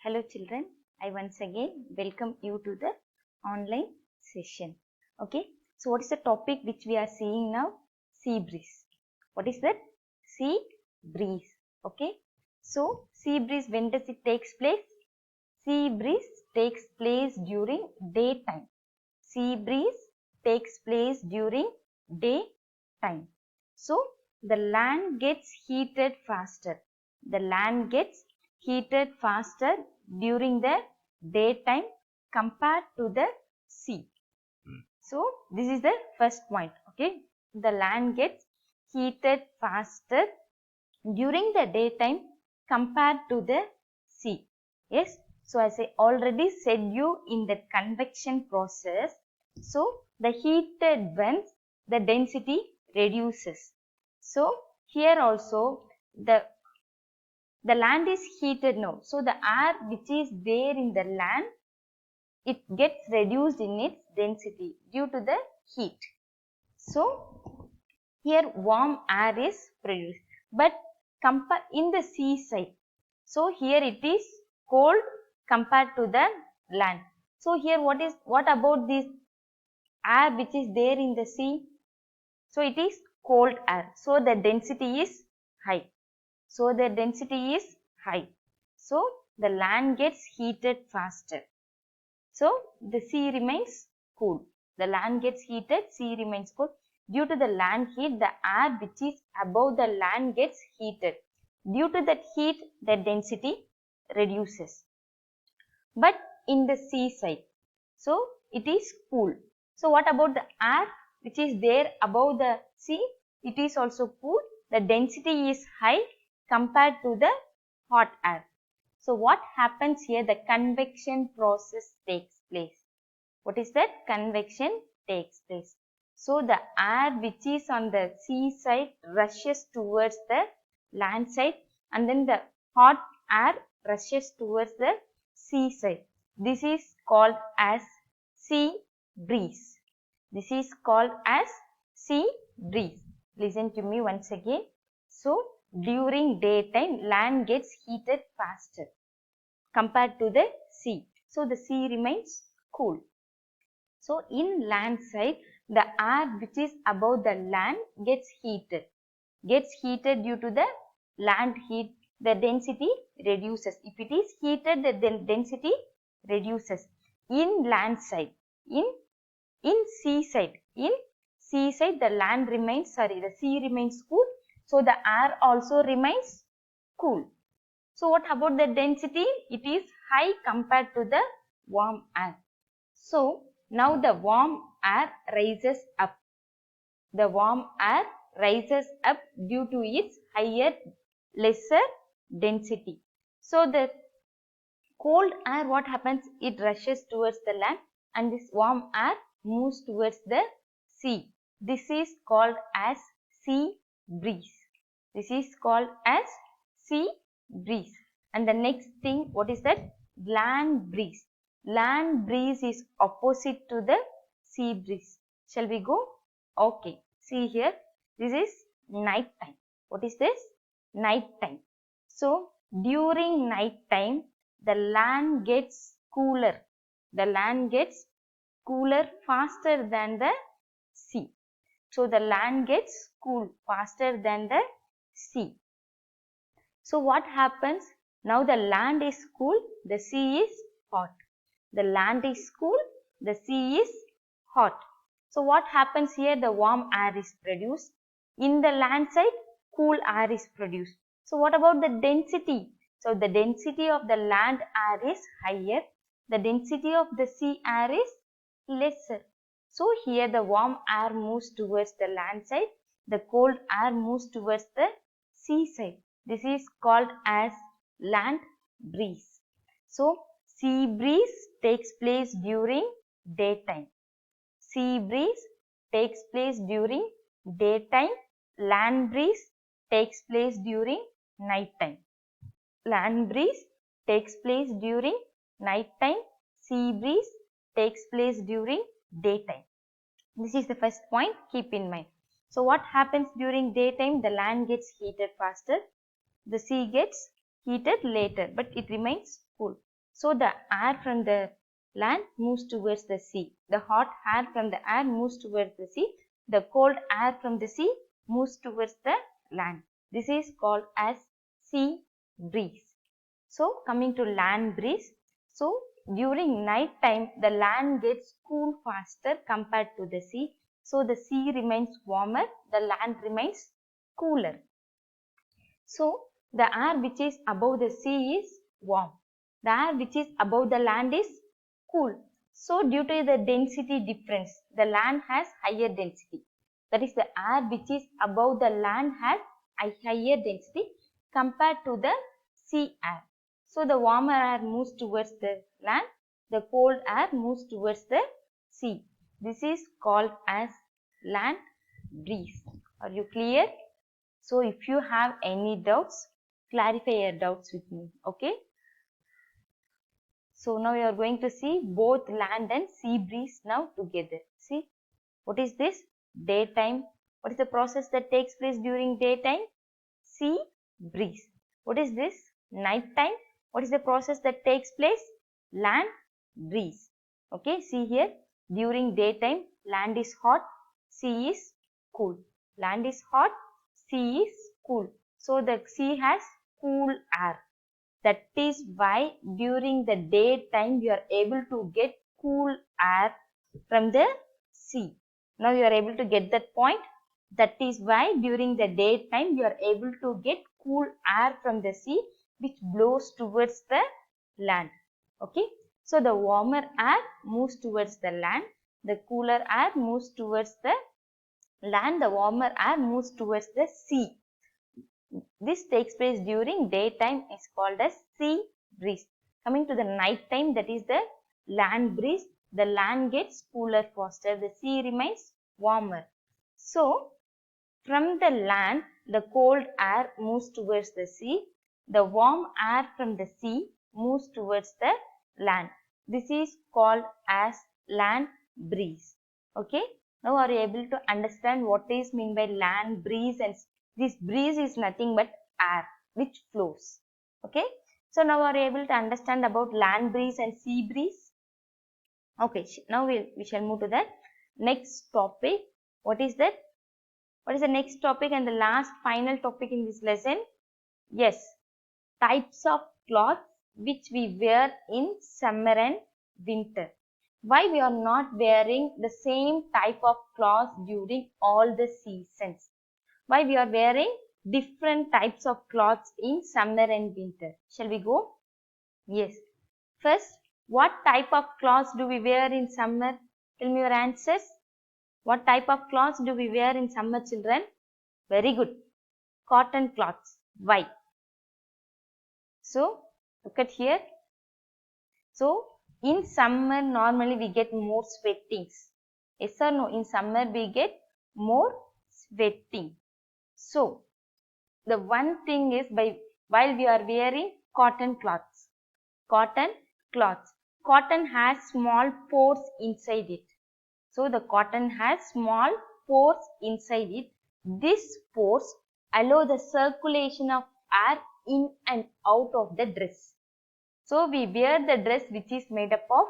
Hello children, I once again welcome you to the online session. Okay, so what is the topic which we are seeing now? Sea breeze. What is that? Sea breeze. Okay, so sea breeze, when does it takes place? Sea breeze takes place during daytime. Sea breeze takes place during daytime. So the land gets heated faster. The land gets heated faster during the daytime compared to the sea. So this is the first point. Okay, the land gets heated faster during the daytime compared to the sea. Yes, so as I already said you in the convection process, so the heated vents, the density reduces. So here also the land is heated now. So the air which is there in the land, it gets reduced in its density due to the heat. So here warm air is produced, but in the seaside, so here it is cold compared to the land. So here what about this air which is there in the sea? So it is cold air. So the density is high. So the density is high. So the land gets heated faster. So the sea remains cool. The land gets heated, sea remains cool. Due to the land heat, the air which is above the land gets heated. Due to that heat, the density reduces. But in the seaside, so it is cool. So what about the air which is there above the sea? It is also cool. The density is high compared to the hot air. So what happens here? The convection process takes place. What is that? Convection takes place. So the air which is on the sea side rushes towards the land side, and then the hot air rushes towards the sea side. This is called as sea breeze. This is called as sea breeze. Listen to me once again. So during daytime, land gets heated faster compared to the sea. So the sea remains cool. So in land side, the air which is above the land gets heated. Gets heated due to the land heat, the density reduces. If it is heated, the density reduces. In land side, in seaside, the land remains, the sea remains cool. So the air also remains cool. So what about the density? It is high compared to the warm air. So now the warm air rises up. The warm air rises up due to its lesser density. So the cold air, what happens? It rushes towards the land, and this warm air moves towards the sea. This is called as sea breeze. This is called as sea breeze. And the next thing, what is that? Land breeze. Land breeze is opposite to the sea breeze. Shall we go? Okay. See here, this is night time. What is this? Night time. So during night time, the land gets cooler. The land gets cooler faster than the sea. So the land gets cool faster than the sea. So what happens? Now the land is cool, the sea is hot. The land is cool, the sea is hot. So what happens here? The warm air is produced. In the land side, cool air is produced. So what about the density? So the density of the land air is higher. The density of the sea air is lesser. So here the warm air moves towards the land side. The cold air moves towards the sea side. This is called as land breeze. So sea breeze takes place during daytime. Sea breeze takes place during daytime. Land breeze takes place during nighttime. Land breeze takes place during nighttime. Sea breeze takes place during daytime. This is the first point, keep in mind. So what happens during daytime? The land gets heated faster. The sea gets heated later, but it remains cool. So the air from the land moves towards the sea. The hot air from the air moves towards the sea. The cold air from the sea moves towards the land. This is called as sea breeze. So coming to land breeze. So during night time, the land gets cool faster compared to the sea. So the sea remains warmer, the land remains cooler. So the air which is above the sea is warm. The air which is above the land is cool. So due to the density difference, the land has higher density. That is, the air which is above the land has a higher density compared to the sea air. So the warmer air moves towards the land, the cold air moves towards the sea. This is called as land breeze. Are you clear? So if you have any doubts, clarify your doubts with me. Okay. So now you are going to see both land and sea breeze now together. See, what is this? Daytime. What is the process that takes place during daytime? Sea breeze. What is this? Night time. What is the process that takes place? Land breeze. Okay, see here. During daytime, land is hot, sea is cool. Land is hot, sea is cool. So the sea has cool air. That is why during the daytime you are able to get cool air from the sea. Now you are able to get that point. That is why during the daytime you are able to get cool air from the sea which blows towards the land. Okay. So the warmer air moves towards the land. The cooler air moves towards the land. The warmer air moves towards the sea. This takes place during daytime is called as sea breeze. Coming to the night time, that is the land breeze. The land gets cooler faster. The sea remains warmer. So from the land, the cold air moves towards the sea. The warm air from the sea moves towards the land. This is called as land breeze. Okay. Now are you able to understand what is meant by land breeze? And this breeze is nothing but air which flows. Okay. So now are you able to understand about land breeze and sea breeze? Okay. Now we shall move to the next topic. What is that? What is the next topic and the last final topic in this lesson? Yes, types of clothes which we wear in summer and winter. Why we are not wearing the same type of clothes during all the seasons? Why we are wearing different types of clothes in summer and winter? Shall we go? Yes. First, what type of clothes do we wear in summer? Tell me your answers. What type of clothes do we wear in summer, children? Very good. Cotton cloths. Why? So, look at here. So, in summer, normally we get more sweatings. Yes or no? In summer, we get more sweating. So, the one thing is while we are wearing cotton cloths. Cotton cloths. Cotton has small pores inside it. So, the cotton has small pores inside it. These pores allow the circulation of air in and out of the dress. So, we wear the dress which is made up of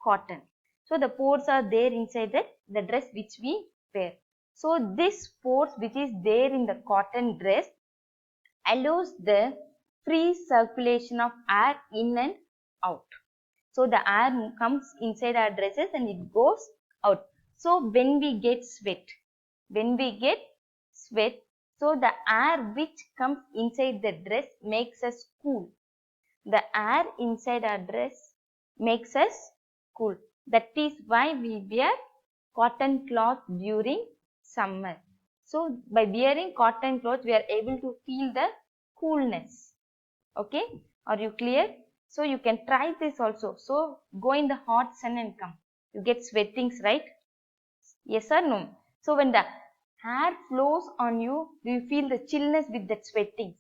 cotton. So, the pores are there inside the dress which we wear. So, this pores which is there in the cotton dress allows the free circulation of air in and out. So, the air comes inside our dresses and it goes out. So, when we get sweat, so the air which comes inside the dress makes us cool. The air inside our dress makes us cool. That is why we wear cotton cloth during summer. So, by wearing cotton cloth, we are able to feel the coolness. Okay, are you clear? So, you can try this also. So, go in the hot sun and come. You get sweatings, right? Yes or no? So, when the air flows on you, do you feel the chillness with that sweatings?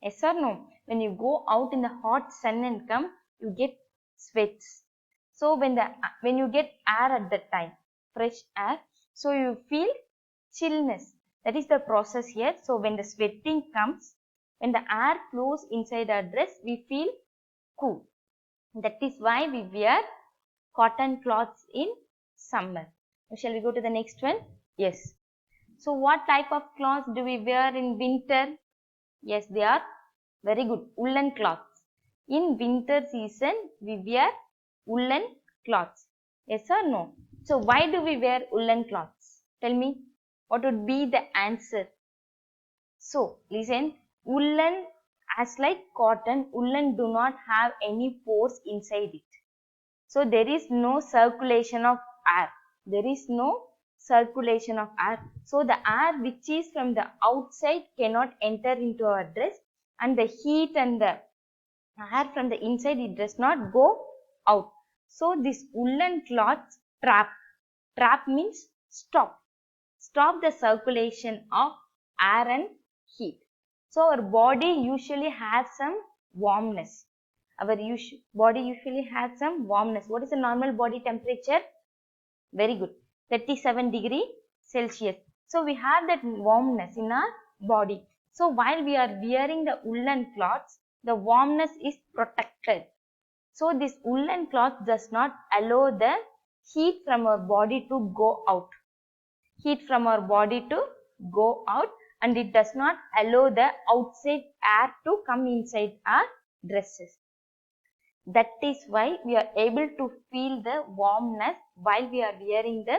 Yes or no? When you go out in the hot sun and come, you get sweats. So, when you get air at that time, fresh air, so you feel chillness. That is the process here. So, when the sweating comes, when the air flows inside our dress, we feel cool. That is why we wear cotton cloths in summer. Shall we go to the next one? Yes. So what type of cloths do we wear in winter? Yes, they are very good. Woolen cloths. In winter season, we wear woolen cloths. Yes or no? So why do we wear woolen cloths? Tell me, what would be the answer? So listen, woolen as like cotton, woolen do not have any pores inside it. So there is no circulation of air. There is no circulation of air. So the air which is from the outside cannot enter into our dress, and the heat and the air from the inside, it does not go out. So this woolen cloths trap. Trap means stop. Stop the circulation of air and heat. So our body usually has some warmness. Our body usually has some warmness. What is the normal body temperature? Very good. 37 degree Celsius. So we have that warmness in our body. So while we are wearing the woolen cloths, the warmness is protected. So this woolen cloth does not allow the heat from our body to go out. Heat from our body to go out, and it does not allow the outside air to come inside our dresses. That is why we are able to feel the warmness while we are wearing the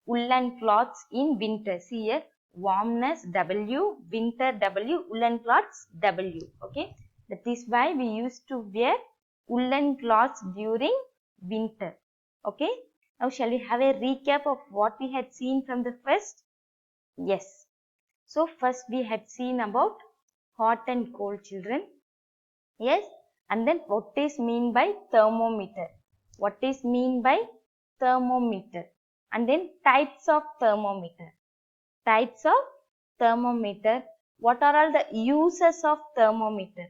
woolen cloths in winter. See here, warmness W, winter W, woolen cloths W. Okay, that is why we used to wear woolen cloths during winter. Okay, now shall we have a recap of what we had seen from the first? Yes. So first we had seen about hot and cold, children. Yes. And then what is mean by thermometer? What is mean by thermometer? And then types of thermometer. Types of thermometer. What are all the uses of thermometer?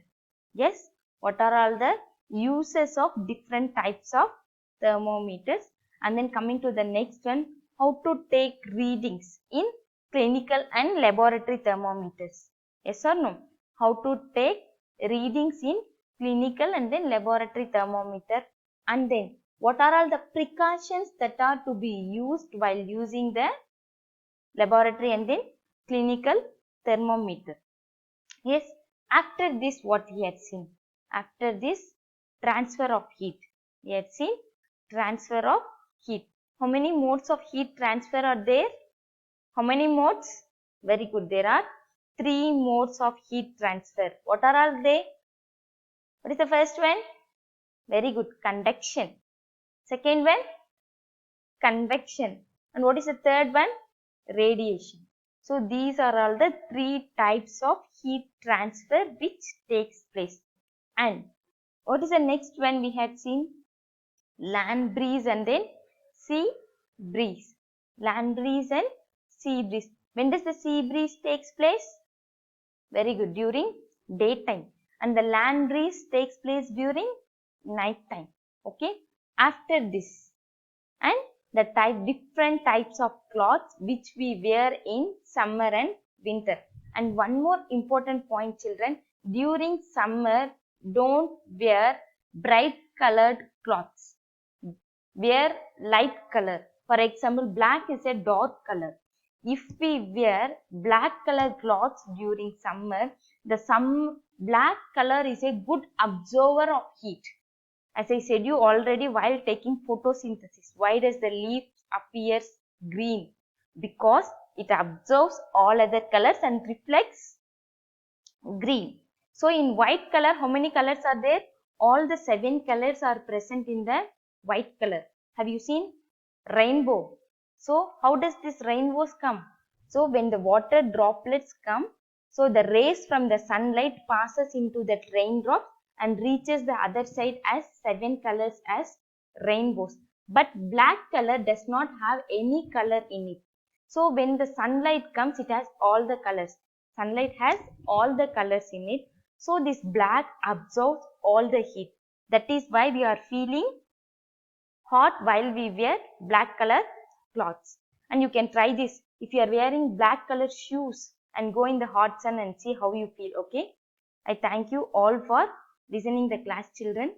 Yes. What are all the uses of different types of thermometers? And then coming to the next one, how to take readings in clinical and laboratory thermometers. Yes or no? How to take readings in clinical and then laboratory thermometer, and then what are all the precautions that are to be used while using the laboratory and then clinical thermometer. Yes, after this what we had seen? After this transfer of heat, we had seen transfer of heat. How many modes of heat transfer are there? How many modes? Very good, there are 3 modes of heat transfer. What are all they? What is the first one? Very good, conduction. Second one, convection. And what is the third one? Radiation. So these are all the 3 types of heat transfer which takes place. And what is the next one we had seen? Land breeze and then sea breeze. Land breeze and sea breeze. When does the sea breeze takes place? Very good, during daytime. And the land breeze takes place during night time. Okay, after this, and the different types of clothes which we wear in summer and winter. And one more important point, children, during summer don't wear bright colored cloths. Wear light color. For example, black is a dark color. If we wear black color cloths during summer, the black color is a good absorber of heat. As I said you already while taking photosynthesis, why does the leaf appears green? Because it absorbs all other colors and reflects green. So in white color, how many colors are there? All the 7 colors are present in the white color. Have you seen? Rainbow. So how does this rainbows come? So when the water droplets come, so the rays from the sunlight passes into that raindrop and reaches the other side as 7 colors as rainbows. But black color does not have any color in it. So when the sunlight comes, it has all the colors. Sunlight has all the colors in it. So this black absorbs all the heat. That is why we are feeling hot while we wear black color cloths. And you can try this if you are wearing black color shoes and go in the hot sun and see how you feel. Okay, I thank you all for listening the class, children.